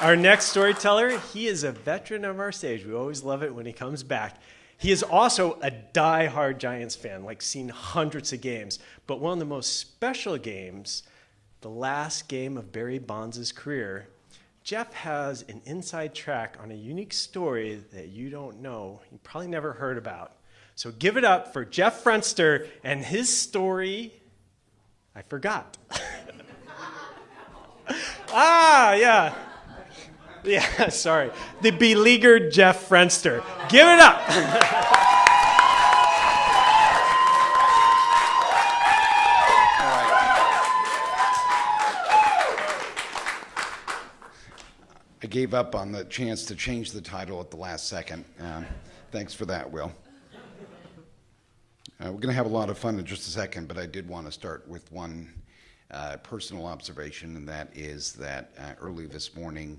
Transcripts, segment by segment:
Our next storyteller, he is a veteran of our stage. We always love it when he comes back. He is also a die-hard Giants fan, like seen hundreds of games. But one of the most special games, the last game of Barry Bonds' career, Jeff has an inside track on a unique story that you don't know, you probably never heard about. So give it up for Jeff Frenster and his story, I forgot. Yeah. Yeah, sorry. The Beleaguered Jeff Frenster. Give it up. I gave up on the chance to change the title at the last second. Thanks for that, Will. We're going to have a lot of fun in just a second, but I did want to start with one personal observation, and that is that early this morning,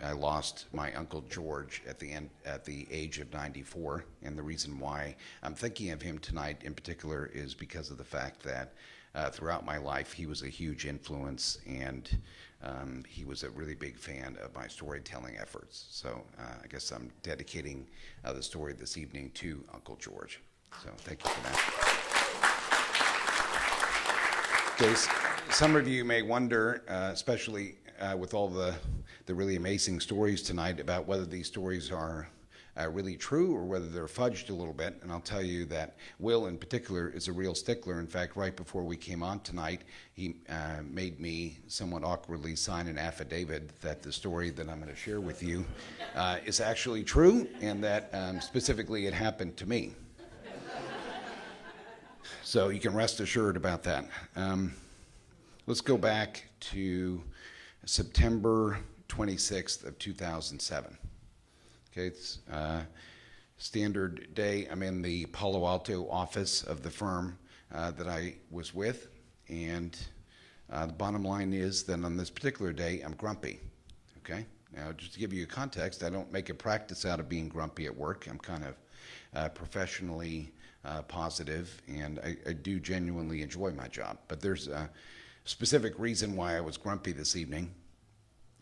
I lost my Uncle George at the age of 94, and the reason why I'm thinking of him tonight in particular is because of the fact that throughout my life he was a huge influence, and he was a really big fan of my storytelling efforts. So I guess I'm dedicating the story this evening to Uncle George. So thank you for that. Okay, some of you may wonder, especially with all the really amazing stories tonight, about whether these stories are really true or whether they're fudged a little bit. And I'll tell you that Will in particular is a real stickler. In fact, right before we came on tonight, he made me somewhat awkwardly sign an affidavit that the story that I'm going to share with you is actually true, and that specifically it happened to me. So you can rest assured about that. Let's go back to September 26th of 2007. Okay, it's standard day. I'm in the Palo Alto office of the firm that I was with, and the bottom line is that on this particular day, I'm grumpy. Okay, now just to give you a context, I don't make a practice out of being grumpy at work. I'm kind of professionally positive, and I do genuinely enjoy my job. But there's a specific reason why I was grumpy this evening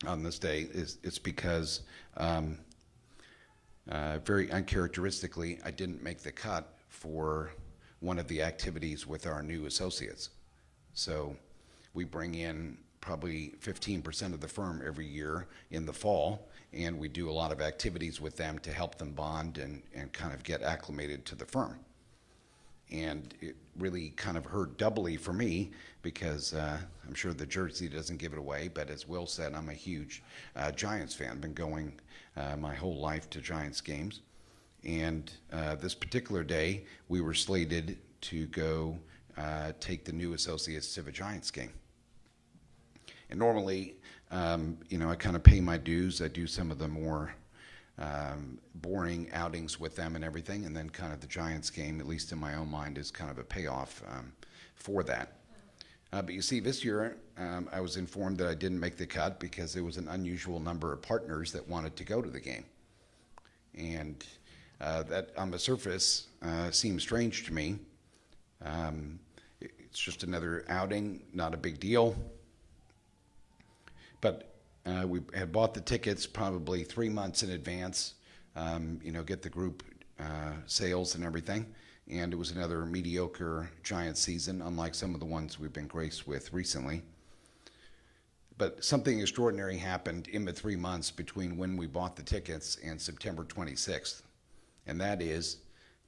on this day. It's because very uncharacteristically, I didn't make the cut for one of the activities with our new associates. So we bring in probably 15% of the firm every year in the fall, and we do a lot of activities with them to help them bond and kind of get acclimated to the firm. And it really kind of hurt doubly for me because I'm sure the jersey doesn't give it away, but as Will said, I'm a huge Giants fan. I've been going my whole life to Giants games. And this particular day, we were slated to go take the new associates to the Giants game. And normally, I kind of pay my dues. I do some of the more boring outings with them and everything, and then kind of the Giants game, at least in my own mind, is kind of a payoff for that. But you see, this year I was informed that I didn't make the cut because there was an unusual number of partners that wanted to go to the game. And that on the surface seems strange to me. It's just another outing, not a big deal. But we had bought the tickets probably 3 months in advance, get the group sales and everything. And it was another mediocre Giants season, unlike some of the ones we've been graced with recently. But something extraordinary happened in the 3 months between when we bought the tickets and September 26th. And that is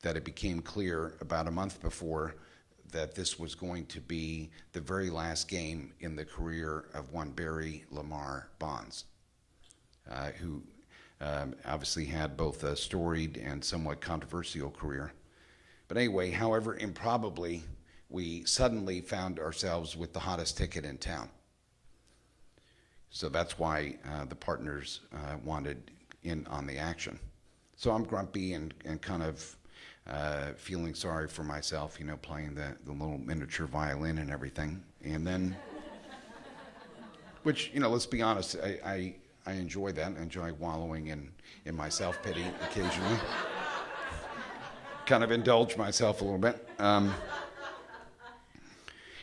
that it became clear about a month before that this was going to be the very last game in the career of one Barry Lamar Bonds, who obviously had both a storied and somewhat controversial career. But anyway, however improbably, we suddenly found ourselves with the hottest ticket in town. So that's why the partners wanted in on the action. So I'm grumpy and kind of feeling sorry for myself, playing the little miniature violin and everything. And then, which, let's be honest, I enjoy that. I enjoy wallowing in my self-pity occasionally. Kind of indulge myself a little bit. And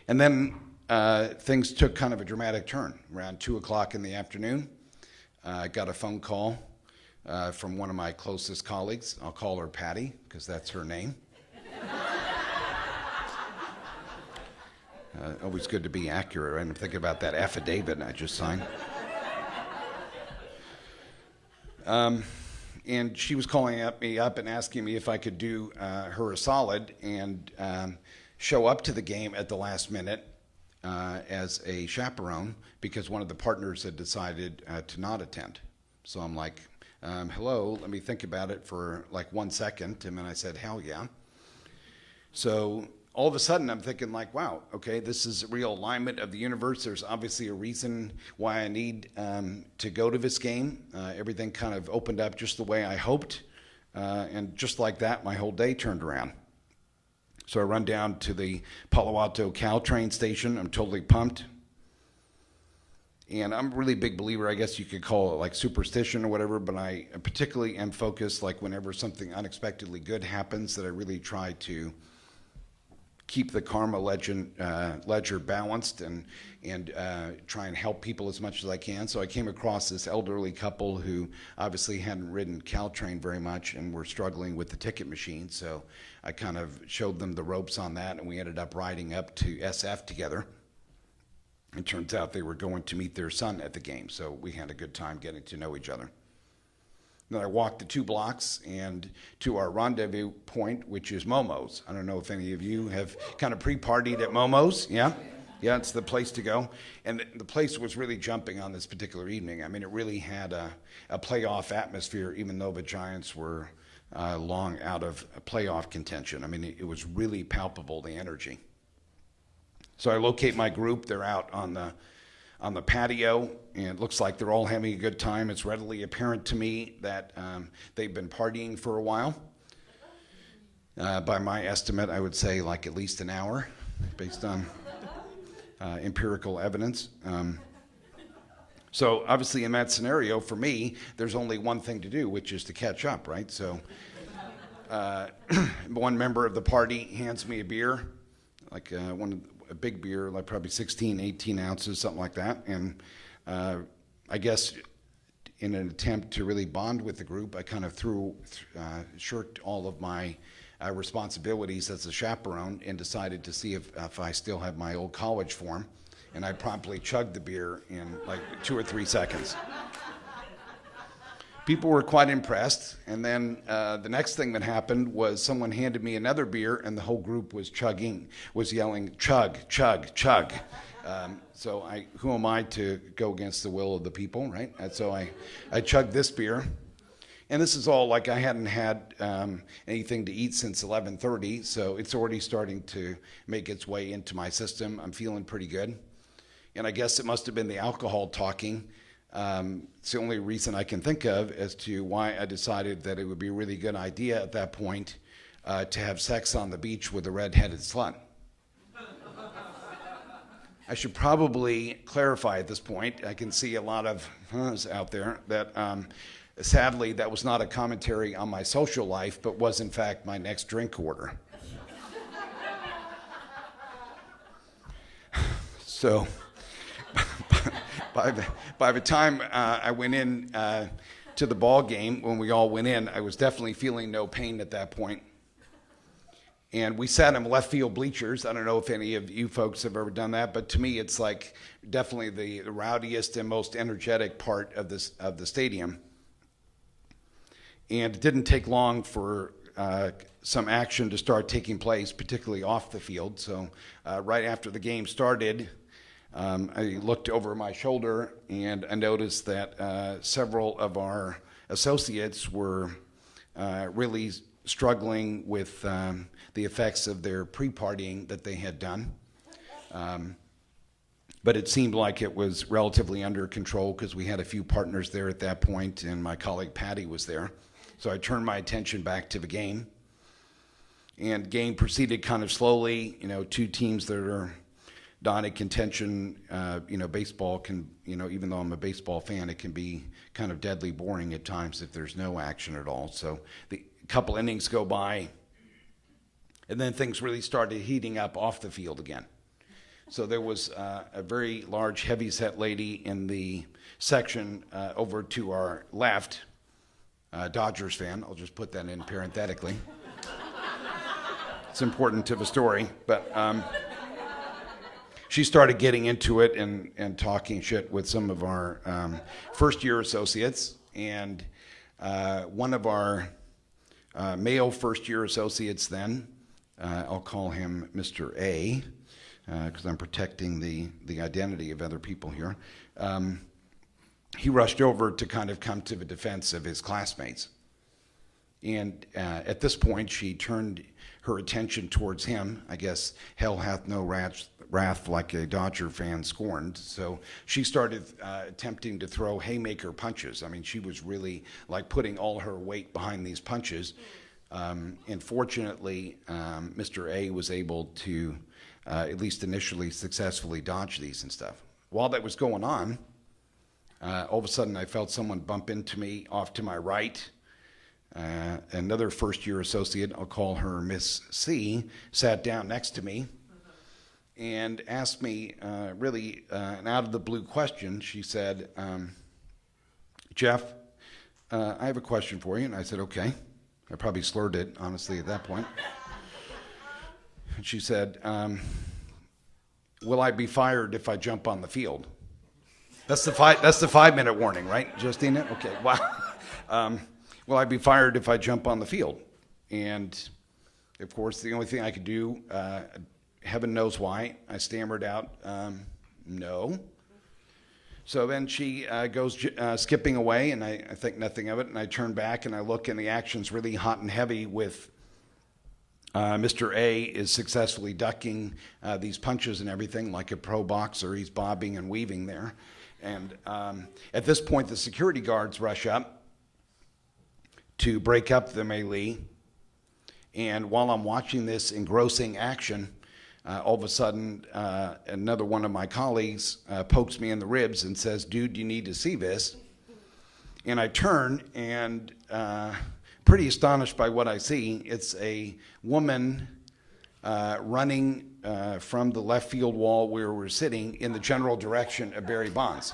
then things took kind of a dramatic turn. Around 2 o'clock in the afternoon, I got a phone call from one of my closest colleagues. I'll call her Patty, because that's her name. Always good to be accurate, right? I'm thinking about that affidavit I just signed. And she was calling me up and asking me if I could do her a solid and show up to the game at the last minute as a chaperone, because one of the partners had decided to not attend. So I'm like, hello, let me think about it for like 1 second. And then I said, hell yeah. So all of a sudden I'm thinking like, wow, okay, this is a real alignment of the universe. There's obviously a reason why I need to go to this game. Everything kind of opened up just the way I hoped. And just like that, my whole day turned around. So I run down to the Palo Alto Caltrain station. I'm totally pumped. And I'm a really big believer, I guess you could call it like superstition or whatever, but I particularly am focused, like whenever something unexpectedly good happens, that I really try to keep the karma ledger balanced and try and help people as much as I can. So I came across this elderly couple who obviously hadn't ridden Caltrain very much and were struggling with the ticket machine. So I kind of showed them the ropes on that, and we ended up riding up to SF together. It turns out they were going to meet their son at the game, so we had a good time getting to know each other. Then I walked the 2 blocks and to our rendezvous point, which is Momo's. I don't know if any of you have kind of pre-partied at Momo's. Yeah? Yeah, it's the place to go. And the place was really jumping on this particular evening. I mean, it really had a playoff atmosphere, even though the Giants were long out of playoff contention. I mean, it was really palpable, the energy. So I locate my group. They're out on the patio, and it looks like they're all having a good time. It's readily apparent to me that they've been partying for a while. By my estimate, I would say like at least an hour, based on empirical evidence. So obviously in that scenario, for me, there's only one thing to do, which is to catch up, right? So one member of the party hands me a beer, like a big beer, like probably 16, 18 ounces, something like that. And I guess in an attempt to really bond with the group, I kind of shirked all of my responsibilities as a chaperone and decided to see if I still have my old college form. And I promptly chugged the beer in like 2 or 3 seconds. People were quite impressed, and then the next thing that happened was someone handed me another beer, and the whole group was yelling, chug, chug, chug. So who am I to go against the will of the people, right? And so I chugged this beer, and this is all like I hadn't had anything to eat since 11:30, so it's already starting to make its way into my system. I'm feeling pretty good, and I guess it must have been the alcohol talking. It's the only reason I can think of as to why I decided that it would be a really good idea at that point to have sex on the beach with a red-headed slut. I should probably clarify at this point, I can see a lot of huhs out there, that sadly that was not a commentary on my social life, but was in fact my next drink order. So by the time I went in to the ball game, when we all went in, I was definitely feeling no pain at that point. And we sat in left field bleachers. I don't know if any of you folks have ever done that, but to me, it's like definitely the rowdiest and most energetic part of the stadium. And it didn't take long for some action to start taking place, particularly off the field. So right after the game started, I looked over my shoulder and I noticed that several of our associates were really struggling with the effects of their pre-partying that they had done. But it seemed like it was relatively under control because we had a few partners there at that point, and my colleague Patty was there. So I turned my attention back to the game. And game proceeded kind of slowly. You know, 2 teams that are not in contention. Baseball can, even though I'm a baseball fan, it can be kind of deadly boring at times if there's no action at all. So the couple innings go by, and then things really started heating up off the field again. So there was a very large, heavy-set lady in the section over to our left, Dodgers fan. I'll just put that in parenthetically. It's important to the story, but she started getting into it and talking shit with some of our first-year associates, and one of our male first-year associates then, I'll call him Mr. A, because I'm protecting the identity of other people here. He rushed over to kind of come to the defense of his classmates. And at this point, she turned her attention towards him. I guess hell hath no wrath like a Dodger fan scorned. So she started attempting to throw haymaker punches. I mean, she was really like putting all her weight behind these punches. And fortunately, Mr. A was able to, at least initially, successfully dodge these and stuff. While that was going on, all of a sudden I felt someone bump into me off to my right. Another first-year associate, I'll call her Miss C, sat down next to me and asked me really an out-of-the-blue question. She said, Jeff, I have a question for you. And I said, okay. I probably slurred it, honestly, at that point. And she said, will I be fired if I jump on the field? That's the 5-minute warning, right, Justina? Okay, wow. Will I be fired if I jump on the field? And, of course, the only thing I could do, heaven knows why, I stammered out, no. So then she goes skipping away, and I think nothing of it, and I turn back and I look, and the action's really hot and heavy with Mr. A is successfully ducking these punches and everything like a pro boxer. He's bobbing and weaving there. And at this point, the security guards rush up to break up the melee. And while I'm watching this engrossing action, all of a sudden, another one of my colleagues pokes me in the ribs and says, dude, you need to see this. And I turn and pretty astonished by what I see. It's a woman running from the left field wall where we're sitting in the general direction of Barry Bonds.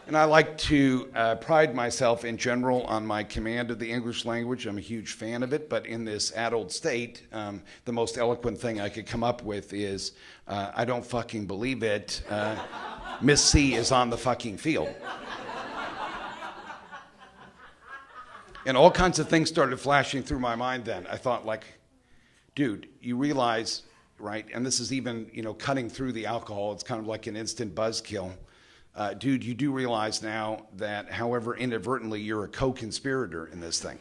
And I like to pride myself in general on my command of the English language. I'm a huge fan of it, but in this addled state, the most eloquent thing I could come up with is, I don't fucking believe it. Miss C is on the fucking field. And all kinds of things started flashing through my mind then. I thought, like, dude, you realize, right, and this is even, cutting through the alcohol, it's kind of like an instant buzzkill. Dude, you do realize now that, however inadvertently, you're a co-conspirator in this thing,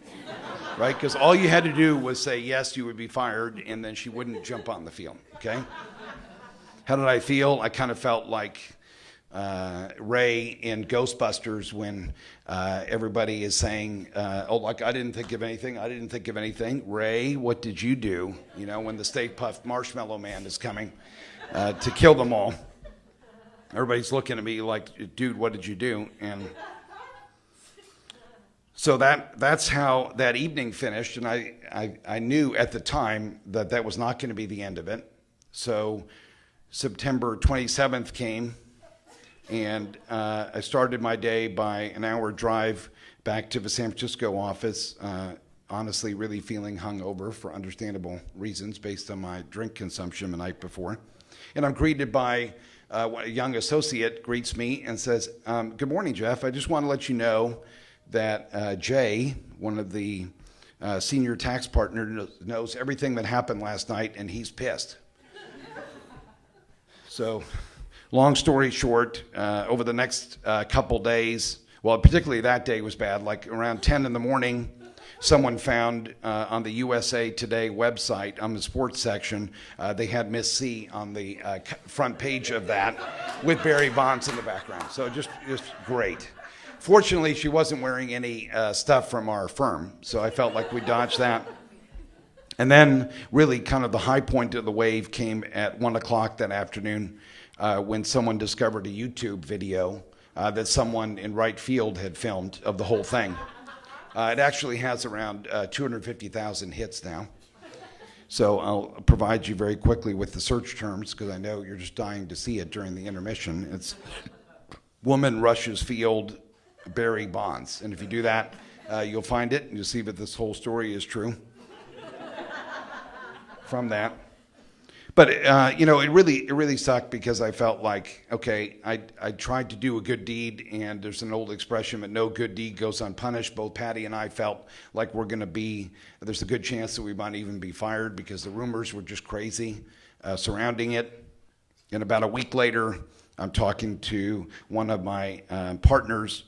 right? Because all you had to do was say, yes, you would be fired, and then she wouldn't jump on the field, okay? How did I feel? I kind of felt like Ray in Ghostbusters when everybody is saying, like, I didn't think of anything. Ray, what did you do? When the Stay Puft Marshmallow Man is coming to kill them all. Everybody's looking at me like, dude, what did you do? And so that's how that evening finished. And I knew at the time that was not going to be the end of it. So September 27th came, and I started my day by an hour drive back to the San Francisco office, honestly really feeling hungover for understandable reasons based on my drink consumption the night before. And I'm greeted by a young associate greets me and says, good morning, Jeff. I just want to let you know that Jay, one of the senior tax partners, knows everything that happened last night, and he's pissed. So, long story short, over the next couple days, well, particularly that day was bad, like around 10 in the morning, someone found on the USA Today website, on the sports section, they had Miss C on the front page of that with Barry Bonds in the background. So just great. Fortunately, she wasn't wearing any stuff from our firm, so I felt like we dodged that. And then really kind of the high point of the wave came at 1 o'clock that afternoon when someone discovered a YouTube video that someone in right field had filmed of the whole thing. It actually has around 250,000 hits now. So I'll provide you very quickly with the search terms because I know you're just dying to see it during the intermission. It's woman rushes field, Barry Bonds. And if you do that, you'll find it and you'll see that this whole story is true from that. But, you know, it really sucked because I felt like, okay, I tried to do a good deed, and there's an old expression that no good deed goes unpunished. Both Patty and I felt like there's a good chance that we might even be fired because the rumors were just crazy surrounding it. And about a week later, I'm talking to one of my partners,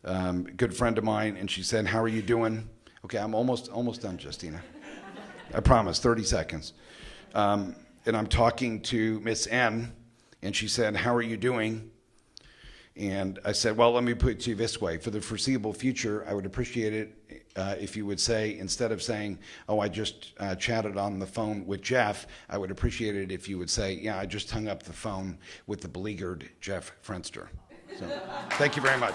a good friend of mine, and she said, "How are you doing?" Okay, I'm almost done, Justina. I promise, 30 seconds. And I'm talking to Miss N, and she said, "How are you doing?" And I said, "Well, let me put it to you this way. For the foreseeable future, I would appreciate it if you would say, instead of saying, 'Oh, I just chatted on the phone with Jeff,' I would appreciate it if you would say, 'Yeah, I just hung up the phone with the beleaguered Jeff Frenster.'" So, thank you very much.